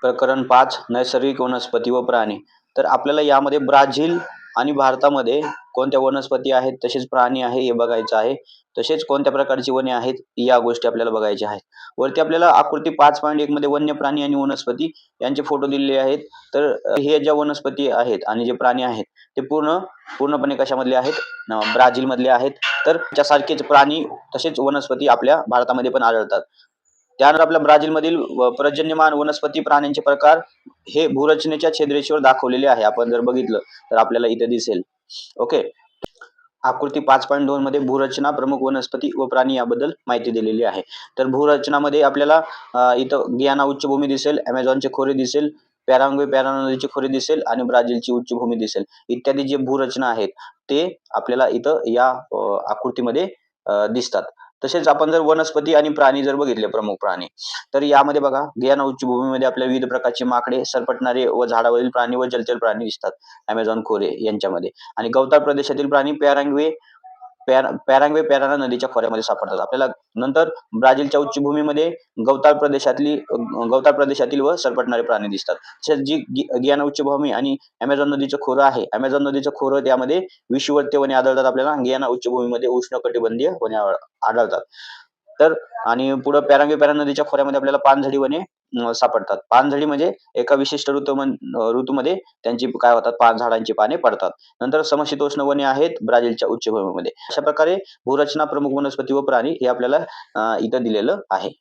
प्रकरण 5 नैसर्गिक वनस्पती व प्राणी. तर आपल्याला यामध्ये ब्राझील आणि भारतामध्ये कोणत्या वनस्पती आहेत, तसेच प्राणी आहे हे बघायचं आहे. तसेच कोणत्या प्रकारची वने आहेत या गोष्टी आपल्याला बघायच्या आहेत. वरती आपल्याला आकृती 5.1 मध्ये वन्य प्राणी आणि वनस्पती यांचे फोटो दिलेले आहेत. तर हे ज्या वनस्पती आहेत आणि जे प्राणी आहेत ते पूर्णपणे कशामधले आहेत? ब्राझीलमधले आहेत. तर त्यासारखेच प्राणी तसेच वनस्पती आपल्या भारतामध्ये पण आढळतात. त्यानंतर आपल्या ब्राझीलमधील पर्जन्यमान वनस्पती प्राण्यांचे प्रकार हे भूरचनेच्या छेदरेषेवर दाखवलेले आहे. आपण जर बघितलं तर आपल्याला इथे दिसेल. ओके. आकृती 5.2 मध्ये भूरचना, प्रमुख वनस्पती व प्राणी याबद्दल माहिती दिलेली आहे. तर भूरचनामध्ये आपल्याला इथं गियाना उच्चभूमी दिसेल, ॲमेझॉनचे खोरे दिसेल, पॅराग्वे पॅराना नदीची खोरे दिसेल आणि ब्राझीलची उच्चभूमी दिसेल. इत्यादी जे भूरचना आहेत ते आपल्याला इथं या आकृतीमध्ये दिसतात. तसेच आपण जर वनस्पती आणि प्राणी जर बघितले, प्रमुख प्राणी, तर यामध्ये बघा गियाना उच्चभूमीमध्ये आपल्याला विविध प्रकारचे माकडे, सरपटणारे व झाडावरील प्राणी व जलचर प्राणी दिसतात ॲमेझॉन खोरे यांच्यामध्ये. आणि गवताळ प्रदेशातील प्राणी पॅराग्वे पॅराना नदीच्या खोऱ्यामध्ये सापडतात आपल्याला. नंतर ब्राझीलच्या उच्चभूमीमध्ये गवताळ प्रदेशातील व सरपटणारे प्राणी दिसतात. तसेच जी गियाना उच्चभूमी आणि ॲमेझॉन नदीचं खोरं आहे, ॲमेझॉन नदीचं खोरं त्यामध्ये विषुववृत्तीय वने आढळतात आपल्याला. गियाना उच्चभूमीमध्ये उष्णकटिबंधीय वने आढळतात. तर आणि पुढं पॅराग्वे पॅराना नदीच्या खोऱ्यामध्ये आपल्याला पानझडी वने सापडतात. पानझडी म्हणजे एका विशिष्ट ऋतूमध्ये त्यांची काय होतात, झाडांची पाने पडतात. नंतर समशीतोष्ण वने आहेत ब्राझीलच्या उच्चभूमीमध्ये. अशा प्रकारे भूरचना, प्रमुख वनस्पती व प्राणी हे आपल्याला इथं दिलेलं आहे.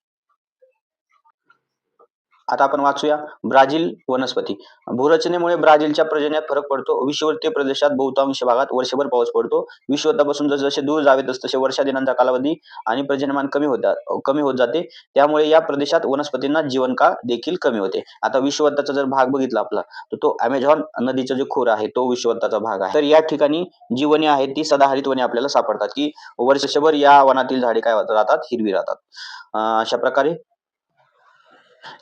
आता आपण वाचूया ब्राझील वनस्पती. भूरचनेमुळे ब्राझीलच्या पर्जन्यात फरक पडतो. विषुववृत्तीय प्रदेशात बहुतांश भागात वर्षभर पाऊस पडतो. विषुववृत्तापासून जसजसे दूर जावे तसतसे वर्षा दिनांचा कालावधी आणि पर्जन्यमान कमी होत जाते. त्यामुळे या प्रदेशात वनस्पतींना जीवनकाळ देखील कमी होते. आता विषुववृत्ताचा जर भाग बघितला आपला, तर तो ॲमेझॉन नदीचा जो खोरा आहे तो विषुववृत्ताचा भाग आहे. तर या ठिकाणी जी वने आहेत ती सदाहरित वने आपल्याला सापडतात, की वर्षभर या वनातील झाडे काय राहतात, हिरवी राहतात. अशा प्रकारे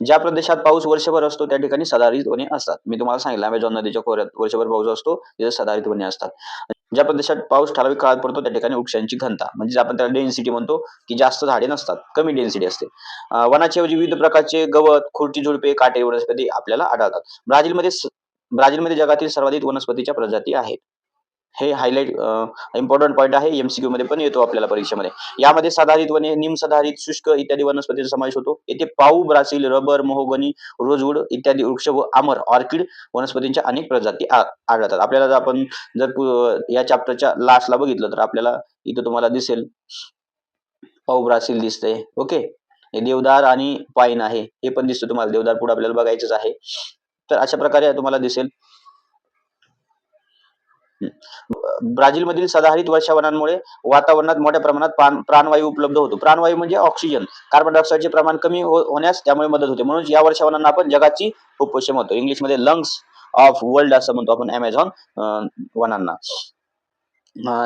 ज्या प्रदेशात पाऊस वर्षभर असतो त्या ठिकाणी सदाहरित वने असतात. मी तुम्हाला सांगितलं ॲमेझॉन नदीच्या खोऱ्यात वर्षभर पाऊस असतो, तिथे सदाहरित वने असतात. ज्या प्रदेशात पाऊस ठराविक काळात पडतो त्या ठिकाणी वृक्षांची घनता, म्हणजे आपण त्याला डेन्सिटी म्हणतो, की जास्त झाडे नसतात, कमी डेन्सिटी असते. वनाच्या ऐवजी विविध प्रकारचे गवत, खुरटी झुडपे, काटेरी वनस्पती आपल्याला आढळतात. ब्राझीलमध्ये जगातील सर्वाधिक वनस्पतीच्या प्रजाती आहेत. हे हायलाइट इम्पॉर्टंट पॉईंट आहे. एमसीक्यू मध्ये पण येतो आपल्याला परीक्षेमध्ये. यामध्ये सदाहरित वने, निमसदाहरित, शुष्क इत्यादी वनस्पतीचा समावेश होतो. येथे पाऊ, ब्राझील, रबर, महोगनी, रोजवूड इत्यादी वृक्ष व आमर, ऑर्किड वनस्पतींच्या अनेक प्रजाती आढळतात. आपल्याला जर आपण या चॅप्टरच्या लास्टला बघितलं तर आपल्याला इथं तुम्हाला दिसेल पाऊ ब्राझील दिसतंय. ओके. हे देवदार आणि पाईन आहे, हे पण दिसतं तुम्हाला. देवदार पुढे आपल्याला बघायचंच आहे. तर अशा प्रकारे तुम्हाला दिसेल. ब्राझीलमधील सदाहरित वर्षावनांमुळे वातावरणात मोठ्या प्रमाणात प्राणवायू उपलब्ध होतो. प्राणवायू म्हणजे ऑक्सिजन, कार्बन डायऑक्साईडचे प्रमाण कमी होण्यास त्यामुळे मदत होते. म्हणून या वर्षावनांना आपण जगाची उपोष्ण म्हणतो. इंग्लिशमध्ये लंग्स ऑफ वर्ल्ड असं म्हणतो आपण ॲमेझॉन वनांना.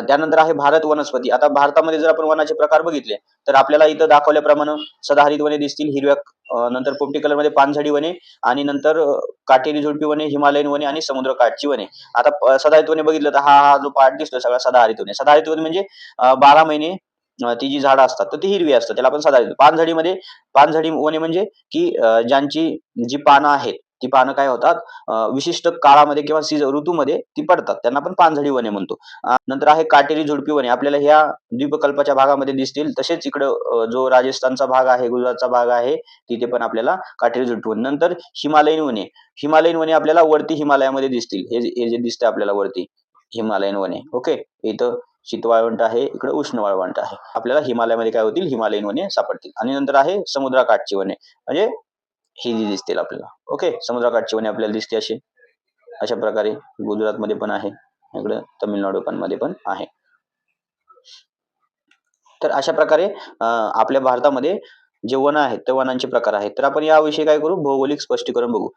त्यानंतर आहे भारत वनस्पती. आता भारतामध्ये जर आपण वनाचे प्रकार बघितले तर आपल्याला इथं दाखवल्याप्रमाणे सदाहरित वने दिसतील हिरव्या, नंतर पोपटी कलरमध्ये पानझडी वने, आणि नंतर काटेरी झुडपी वने, हिमालयन वने आणि समुद्रकाठची वने. आता सदाहरित वने बघितलं तर हा जो पार्ट दिसतोय सगळा सदाहरित वने. सदाहरित वने म्हणजे 12 महिने ती जी झाडं असतात तर ती हिरवी असतात, त्याला आपण सदाहरित. पानझडी वने म्हणजे की ज्यांची जी पानं आहेत ती पानं काय होतात, विशिष्ट काळामध्ये किंवा ऋतूमध्ये ती पडतात, त्यांना आपण पानझडी वने म्हणतो. नंतर आहे काटेरी झुडपी वने. आपल्याला ह्या द्वीपकल्पाच्या भागामध्ये दिसतील. तसेच इकडं जो राजस्थानचा भाग आहे, गुजरातचा भाग आहे, तिथे पण आपल्याला काटेरी झुडपी वने. नंतर हिमालयन वने आपल्याला वरती हिमालयामध्ये दिसतील. हे जे दिसतंय आपल्याला वरती हिमालयन वने. ओके. इथं शीत वाळवंट आहे, इकडे उष्ण वाळवंट आहे. आपल्याला हिमालयामध्ये काय होतील, हिमालयन वने सापडतील. आणि नंतर आहे समुद्रकाठची वने, म्हणजे ही जी दिसतील आपल्याला. ओके. समुद्रकाठची वने आपल्याला दिसते अशा प्रकारे. गुजरातमध्ये पण आहे, इकडे तमिळनाडू मध्ये पण आहे. तर अशा प्रकारे आपल्या भारतामध्ये जे वन आहेत ते वनांचे प्रकार आहेत. तर आपण याविषयी काय करू, भौगोलिक स्पष्टीकरण बघू.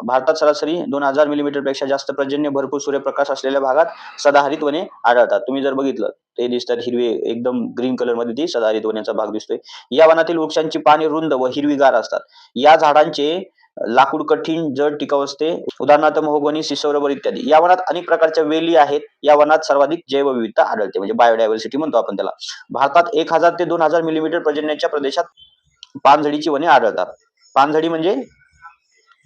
भारतात सरासरी 2000 मिलीमीटर पेक्षा जास्त पर्जन्य, भरपूर सूर्यप्रकाश असलेल्या भागात सदाहरित वने आढळतात. तुम्ही जर बघितलं ते दिसतात हिरवे, एकदम ग्रीन कलर मध्ये ती सदाहरित वनाचा भाग दिसतोय. या वनातील वृक्षांची पाने रुंद व हिरवीगार असतात. या झाडांचे लाकूड कठीण, जड, टिकाऊ असते. उदाहरणार्थ महोगनी, सिसो, रबर इत्यादी. या वनात अनेक प्रकारच्या वेली आहेत. या वनात सर्वाधिक जैवविविधता आढळते, म्हणजे बायोडायव्हर्सिटी म्हणतो आपण त्याला. भारतात 1000 ते 2000 मिलीमीटर पर्जन्याच्या प्रदेशात पानझडीची वने आढळतात. पानझडी म्हणजे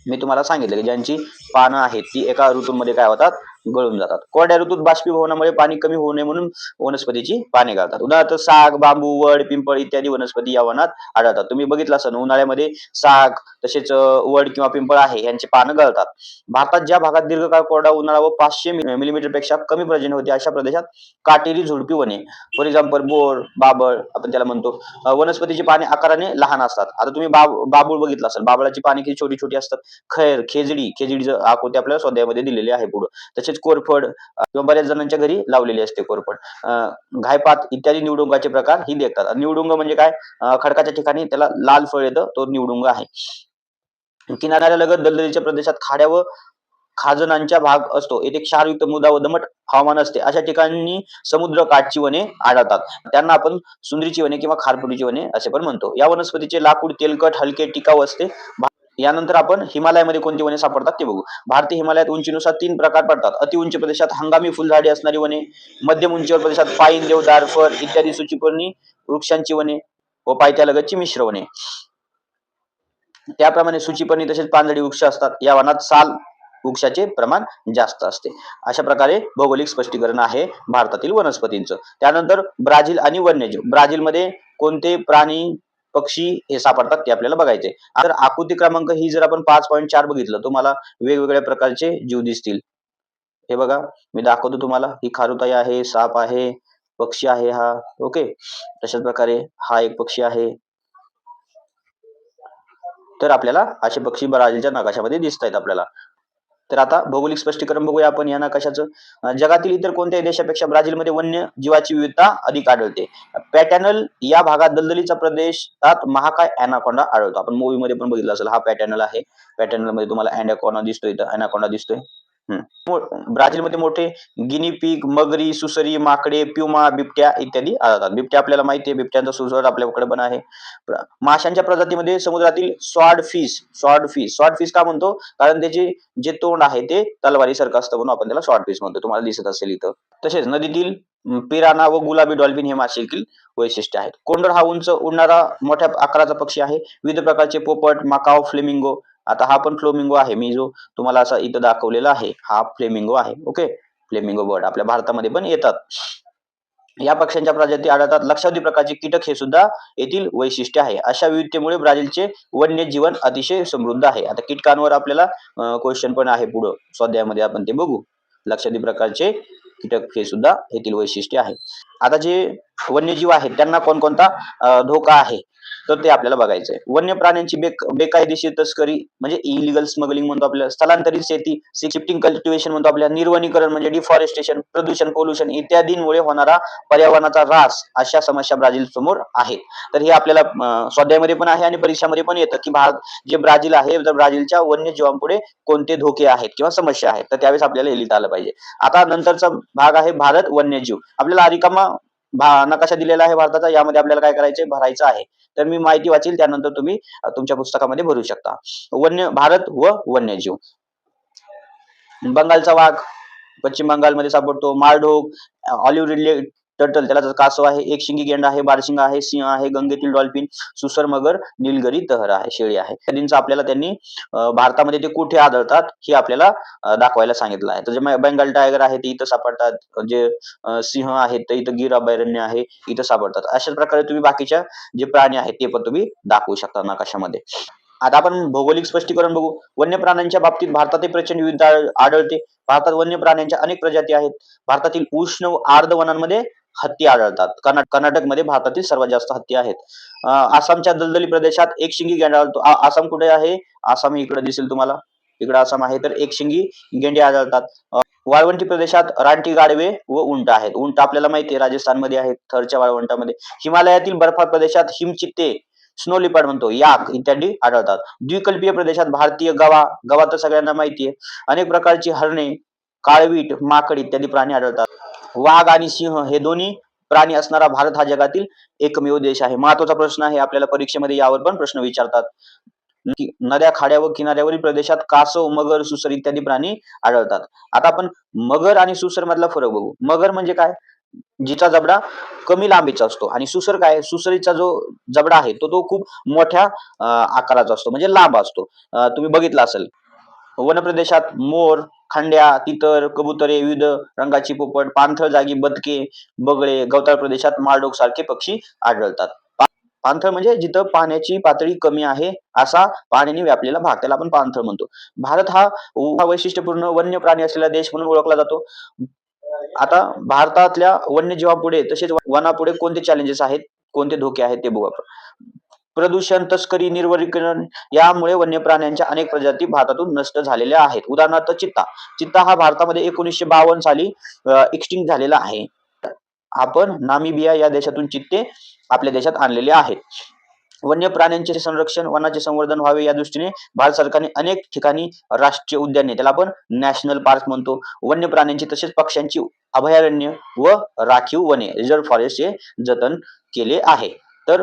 मी तुम्हाला सांगितलं की ज्यांची पानं आहेत ती एका ऋतूमध्ये काय होतात, गळून जातात. कोरड्या ऋतूत बाष्पीभवनामुळे पाणी कमी होऊ नये म्हणून वनस्पतीची पाने गळतात. उदाहरणार्थ साग, बांबू, वड, पिंपळ इत्यादी वनस्पती या वनात आढळतात. तुम्ही बघितलं असेल उन्हाळ्यामध्ये साग तसेच वड किंवा पिंपळ आहे यांची पानं गळतात. भारतात ज्या भागात दीर्घकाळ कोरडा उन्हाळा व 500 मिलीमीटर पेक्षा कमी पर्जन्य होते अशा प्रदेशात काटेरी झुडपी वने, फॉर एक्झाम्पल बोर, बाबळ आपण त्याला म्हणतो, वनस्पतीची पाने आकाराने लहान असतात. आता तुम्ही बाबूळ बघितलं असेल, बाबळाची पाने किती छोटी छोटी असतात. खैर, खेजडीचं आकृती आपल्याला स्वाध्यायामध्ये दिलेली आहे पुढे. तसेच कोरफड किंवा बऱ्याच जणांच्या घरी लावलेली असते कोरफड. घायपात इत्यादी निवडुंगाचे प्रकार ही देखतात. निवडुंग म्हणजे काय, खडकाच्या ठिकाणी त्याला लाल फळ येतं, तो निवडुंग आहे. किनाऱ्यालगत दलदलीच्या प्रदेशात खाड्या व खाजणांचा भाग असतो. येथे क्षारयुक्त मृदा व दमट हवामान असते. अशा ठिकाणी समुद्र काठची वने आढळतात. त्यांना आपण सुंदरीची वने किंवा खारफुटीची वने असे पण म्हणतो. या वनस्पतीचे लाकूड तेलकट, हलके, टिकाऊ असते. यानंतर आपण हिमालयामध्ये कोणती वने सापडतात ते बघू. भारतीय हिमालयात उंचीनुसार 3 प्रकार पडतात. अतिउंच प्रदेशात हंगामी फुलझाडे असणारी वने, मध्यम उंचीवर प्रदेशात पाईन, देवदार, फर इत्यादी सूचिपर्णी वृक्षांची वने व पायथ्यालगतची मिश्र वने. त्याप्रमाणे सूचिपर्णी तसेच पानझडी वृक्ष असतात. या वनात साल वृक्षाचे प्रमाण जास्त असते. अशा प्रकारे भौगोलिक स्पष्टीकरण आहे भारतातील वनस्पतींचं. त्यानंतर ब्राझील आणि वन्यजीव. ब्राझीलमध्ये कोणते प्राणी, पक्षी हे सापडतात ते आपल्याला बघायचे. तर आकृती क्रमांक ही जर आपण 5.4 बघितलं, तुम्हाला वेगवेगळ्या प्रकारचे जीव दिसतील. हे बघा, मी दाखवतो तुम्हाला. ही खारुताई आहे, साप आहे, पक्षी आहे हा. ओके, तशाच प्रकारे हा एक पक्षी आहे. तर आपल्याला असे पक्षी ब्राझीलच्या नकाशामध्ये दिसत आहेत आपल्याला. तर आता भौगोलिक स्पष्टीकरण बघूया आपण या नकाशाचं. जगातील इतर कोणत्याही देशापेक्षा ब्राझीलमध्ये वन्य जीवाची विविधता अधिक आढळते. पॅटर्नल या भागात दलदलीचा प्रदेशात महाकाय अॅनाकोंडा आढळतो. आपण मूवीमध्ये पण बघितलं असेल, हा पॅटर्नल आहे. पॅटर्नल मध्ये तुम्हाला अॅनाकोंडा दिसतोय, इथं अॅनाकोंडा दिसतोय. ब्राझीलमध्ये मोठे गिनी पिग, मगरी, सुसरी, माकडे, प्युमा, बिबट्या इत्यादी आढळतात. बिबट्या आपल्याला माहिती आहे, बिबट्यांचा सुसर आपल्याकडे पण आहे. माशांच्या प्रजातीमध्ये समुद्रातील स्वॉर्डफिश का म्हणतो, कारण त्याचे जे तोंड आहे ते तलवारीसारखं असतं म्हणून आपण त्याला स्वॉर्डफिश म्हणतो. तुम्हाला दिसत असेल इथं. तसेच नदीतील पिराना व गुलाबी डॉल्फिन हे मासे देखील वैशिष्ट्य आहेत. कोंडर हा उंच उडणारा मोठ्या आकाराचा पक्षी आहे. विविध प्रकारचे पोपट, माकाव, फ्लेमिंगो. आता हा पण फ्लेमिंगो आहे, मी जो तुम्हाला असा इथं दाखवलेला आहे हा फ्लेमिंगो आहे. ओके, फ्लेमिंगो बर्ड आपल्या भारतामध्ये पण येतात. या पक्ष्यांच्या प्रजाती आढळतात. लक्षावधी प्रकारचे कीटक हे सुद्धा येथील वैशिष्ट्य आहे. अशा विविधतेमुळे ब्राझीलचे वन्य जीवन अतिशय समृद्ध आहे. आता कीटकांवर आपल्याला क्वेश्चन पण आहे पुढं स्वाध्यायामध्ये, आपण ते बघू. लक्षावधी प्रकारचे कीटक हे सुद्धा येथील वैशिष्ट्य आहे. आता जे वन्यजीव आहेत त्यांना कोणकोणता धोका आहे तर ते आपल्याला बघायचंय. वन्य प्राण्यांची बेकायदेशीर तस्करी म्हणजे इलिगल स्मगलिंग म्हणतो आपल्याला, स्थलांतरित शेती, शिफ्टिंग कल्टिव्हेशन म्हणतो आपल्याला, निर्वनीकरण म्हणजे डिफॉरेस्टेशन, प्रदूषण, पोल्युशन इत्यादींमुळे होणारा पर्यावरणाचा ऱ्हास, अशा समस्या ब्राझील समोर आहेत. तर हे आपल्याला स्वाध्यायामध्ये पण आहे आणि परीक्षामध्ये पण येतं की जे ब्राझील आहे तर ब्राझीलच्या वन्यजीवांपुढे कोणते धोके आहेत किंवा समस्या आहेत, तर त्यावेळेस आपल्याला हे लिहिता आलं पाहिजे. आता नंतरचा भाग आहे भारत वन्यजीव. आपल्याला रिकामा नकाशा दिलेला आहे भारताचा, यामध्ये आपल्याला काय करायचंय, भरायचं आहे. तर मी माहिती वाचेल, त्यानंतर तुम्ही तुमच्या पुस्तकामध्ये भरू शकता. भारत व वन्यजीव. बंगालचा वाघ पश्चिम बंगालमध्ये सापडतो. माळढोक, ऑलिव्ह रिडले टर्टल त्याला कासव आहे, एक शिंगी गेंडा आहे, बारशिंगा आहे, सिंह आहे, गंगेतील डॉल्फिन, सुसर मगर, निलगिरी तहर आहे, शेळी आहे. त्यांचा आपल्याला त्यांनी भारतामध्ये ते कुठे आढळतात हे आपल्याला दाखवायला सांगितलं आहे. तर जे बेंगाल टायगर आहे ते इथं सापडतात, जे सिंह आहेत ते इथं गिर अभयारण्य आहे इथं सापडतात. अशाच प्रकारे तुम्ही बाकीच्या जे प्राणी आहेत ते पण तुम्ही दाखवू शकता नकाशामध्ये. आता आपण भौगोलिक स्पष्टीकरण बघू. वन्य प्राण्यांच्या बाबतीत भारतात प्रचंड विविधता आढळते. भारतात वन्य प्राण्यांच्या अनेक प्रजाती आहेत. भारतातील उष्ण व आर्द्र वनांमध्ये हत्ती आढळतात. कर्नाटकमध्ये भारतातील सर्वात जास्त हत्ती आहेत. आसामच्या दलदली प्रदेशात एक शिंगी गेंडा आढळतो. आसाम कुठे आहे, आसाम इकडे दिसेल तुम्हाला, इकडे आसाम आहे. तर एक शिंगी गेंडे आढळतात. वाळवंटी प्रदेशात रानटी गाढवे व उंट आहेत. उंट आपल्याला माहिती आहे राजस्थानमध्ये आहेत, थरच्या वाळवंटामध्ये. हिमालयातील बर्फाळ प्रदेशात हिमचित्ते, स्नो लिपर्ड म्हणतो, याक इत्यादी आढळतात. द्विकल्पीय प्रदेशात भारतीय गवा तर सगळ्यांना माहिती आहे. अनेक प्रकारची हरणे, काळवीट, माकड इत्यादी प्राणी आढळतात. वाघ आणि सिंह हे दोन्ही प्राणी असणारा भारत हा जगातील एकमेव देश आहे. महत्वाचा प्रश्न आहे, आपल्याला परीक्षेमध्ये यावर पण प्रश्न विचारतात. नद्या, खाड्या व किनाऱ्यावरील प्रदेशात कासव, मगर, सुसर इत्यादी प्राणी आढळतात. आता आपण मगर आणि सुसर मधला फरक बघू. मगर म्हणजे काय, जिचा जबडा कमी लांबीचा असतो आणि सुसर काय सुसरीचा जो जबडा आहे तो खूप मोठ्या आकाराचा असतो म्हणजे लांब असतो. तुम्ही बघितलं असेल वनप्रदेशात मोर, खंड्या, तितर, कबुतरे, विविध रंगाची पोपट, पाणथळ जागी बदके, बगळे, गवताळ प्रदेशात माळढोक सारखे पक्षी आढळतात. पाणथळ म्हणजे जिथं पाण्याची पातळी कमी आहे असा पाण्याने व्यापलेला भाग त्याला आपण पाणथळ म्हणतो. भारत हा वैशिष्ट्यपूर्ण वन्य प्राणी असलेला देश म्हणून ओळखला जातो. आता भारतातल्या वन्यजीवापुढे तसेच वनापुढे कोणते चॅलेंजेस आहेत, कोणते धोके आहेत ते बघू आपण. प्रदूषण, तस्करी, निर्वनीकरण यामुळे वन्य प्राण्यांच्या अनेक प्रजाती भारतातून नष्ट झालेल्या आहेत. उदाहरणार्थ चित्ता. चित्ता हा भारतामध्ये 1952 साली एक्सटिंक्ट झालेला आहे. आपण नामिबिया या देशातून चित्ते आपल्या देशात आणलेले आहेत. वन्य प्राण्यांचे संरक्षण, वनाचे संवर्धन व्हावे या दृष्टीने भारत सरकारने अनेक ठिकाणी राष्ट्रीय उद्याने त्याला आपण नॅशनल पार्क म्हणतो, वन्य प्राण्यांची तसेच पक्ष्यांची अभयारण्य व राखीव वने रिझर्व्ह फॉरेस्ट हे जतन केले आहे. तर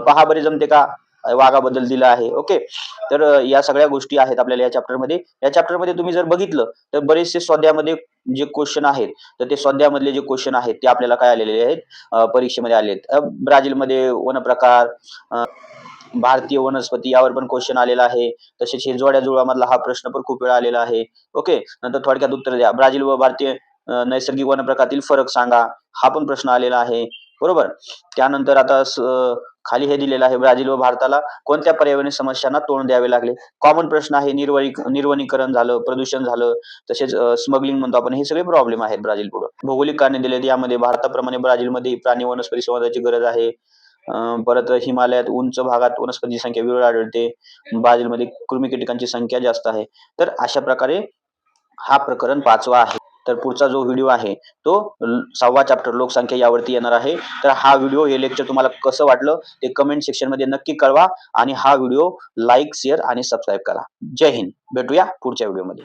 पहा बरे जमते का वाघाबद्दल दिलं आहे. ओके, तर या सगळ्या गोष्टी आहेत आपल्याला या चॅप्टरमध्ये. या चॅप्टरमध्ये तुम्ही जर बघितलं तर बरेचसे स्वाध्यायामध्ये जे क्वेश्चन आहेत तर ते स्वाध्यायामधले जे क्वेश्चन आहेत ते आपल्याला काय आलेले आहेत परीक्षेमध्ये आले आहेत. ब्राझीलमध्ये वनप्रकार, भारतीय वनस्पती यावर पण क्वेश्चन आलेला आहे. तसेच हे जोड्या जुळवामधला हा प्रश्न पण खूप वेळा आलेला आहे. ओके, नंतर थोडक्यात उत्तर द्या. ब्राझील व भारतीय नैसर्गिक वनप्रकारातील फरक सांगा. हा पण प्रश्न आलेला आहे. बरोबर. त्यानंतर आता खाली हे दिलेलं आहे ब्राझील व भारताला कोणत्या पर्यावरणीय समस्यांना तोंड द्यावे लागले. कॉमन प्रश्न आहे. निर्वनीकरण झालं, प्रदूषण झालं, तसेच स्मगलिंग म्हणतो आपण, हे सगळे प्रॉब्लेम आहेत ब्राझील पुढे. भौगोलिक कारणे दिलेत यामध्ये भारताप्रमाणे ब्राझीलमध्ये प्राणी वनस्पती संवर्धनाची गरज आहे. परत हिमालयात उंच भागात वनस्पतीची संख्या विरळ आढळते. ब्राझीलमध्ये कृमी कीटकांची संख्या जास्त आहे. तर अशा प्रकारे हा प्रकरण 5वा आहे. तर पुढचा जो व्हिडिओ आहे तो 6वा चॅप्टर लोकसंख्या यावरती येणार आहे. तर हा व्हिडिओ हे लेक्चर तुम्हाला कसं वाटलं ते कमेंट सेक्शन मध्ये नक्की कळवा आणि हा व्हिडिओ लाईक, शेअर आणि सबस्क्राईब करा. जय हिंद. भेटूया पुढच्या व्हिडिओमध्ये.